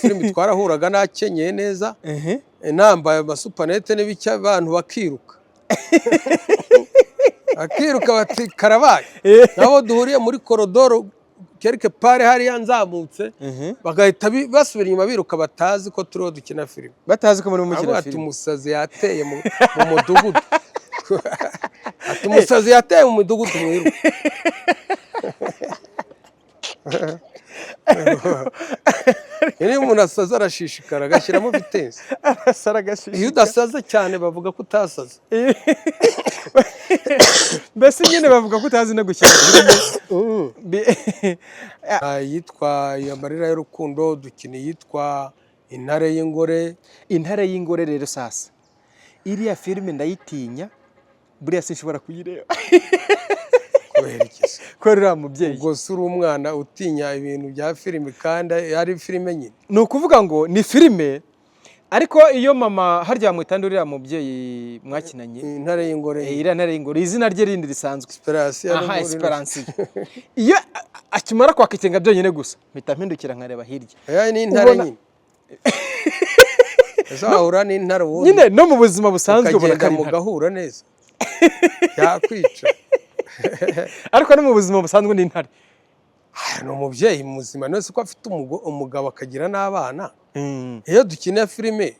filimi twarahuraga nakenyeye neza nambaye amasupanete n'ibiki abantu bakiruka akiruka bati karabaye nabo duhuriye muri korodoro quelque part hariya nzamutse bagahita basubira inyuma biruka batazi ko turiho dukina filimi batazi ko muri mu mukina filimi umusazi yateye mu mudugudu ati umusazi yateye mu mudugudu mwiruka iyo umuntu asaza arashishikara agashyiramo vitensi iyo udasaza cyane bavuga ko utasaza mbese nyine bavuga ko utazi no gushyira yitwa Amarira y'Urukundo dukina yitwa Intare y'Ingore. Intare y'Ingore rero sasa iriya filime ndayitinya buriya sinshobora kuyireba kubera uriya mubyeyi ubwo si uri umwana utinya ibintu bya filime kandi ari filime nyine ni ukuvuga ngo ni filime ariko iyo mama harya mwitanda uriya mubyeyi mwakinanye Intare y'Ingore iriya Ntare y'Ingore izina rye rindi risanzwe Esperance iyo akimara kwakicenga byonyine gusa mpita mpindukira nkareba hirya ni Intare nyine uzahura n'intare ubundi nyine no mu buzima busanzwe ukagenda mugahura neza yakwica ariko no mu buzima busanzwe ni intare ni umubyeyi muzima nose ko afite umugabo akagira n'abana iyo dukina filime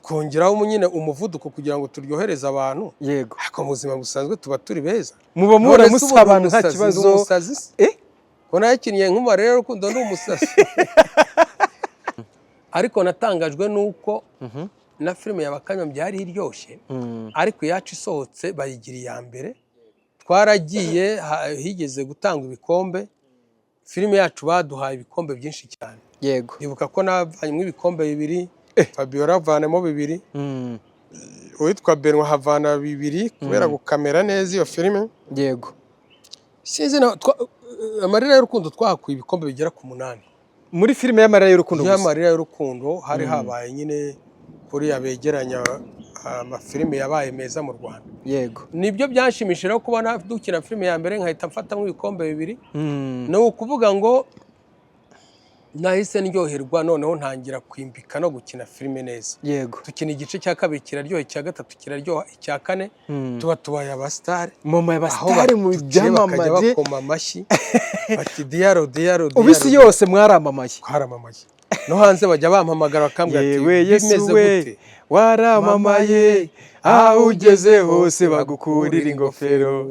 twongeraho nyine umuvuduko kugira ngo turyohereze abantu yego ariko mu buzima busanzwe tuba turi beza muba mubona musa abantu nta kibazo ko nayikinnye nk'Amarira y'Urukundo ni umusazi ariko natangajwe nuko na filime y'Abakanyombya byari iryoshye ariko yacu isohotse bayigira iya mbere twaragiye higeze gutanga ibikombe filime yacu baduhaye ibikombe byinshi cyane yego ndibuka ko navanyemo ibikombe 2 Fabiola avanamo 2 uwitwa Benwa havana 2 kubera gukamera neza iyo filime yego sinzi Amarira y'Urukundo twahakuye ibikombe bigera ku 8 muri filime y'Amarira y'Urukundo gusa y'Amarira y'Urukundo hari habaye nyine kuri yabegeranya amafilime yabaye meza mu Rwanda yego nibyo byanshimishira kubona dukina filime ya mbere nkahita mfata nk'ibikombe 2 no kuvuga ngo nahise ndyoherwa noneho ntangira kwimbika no gukina filime neza yego tukina igice cya 2 kiraryoha cya 3 kiraryoha icya 4 tuba tubaye abastar mama y'abastar mu byamamaje bakoma amashyi bati diaro ubisi yose mwaramamaye no hanze bajya bampamagara bakambwira ati bimeze gute waramamaye aho ugeze hose bagukurira ingofero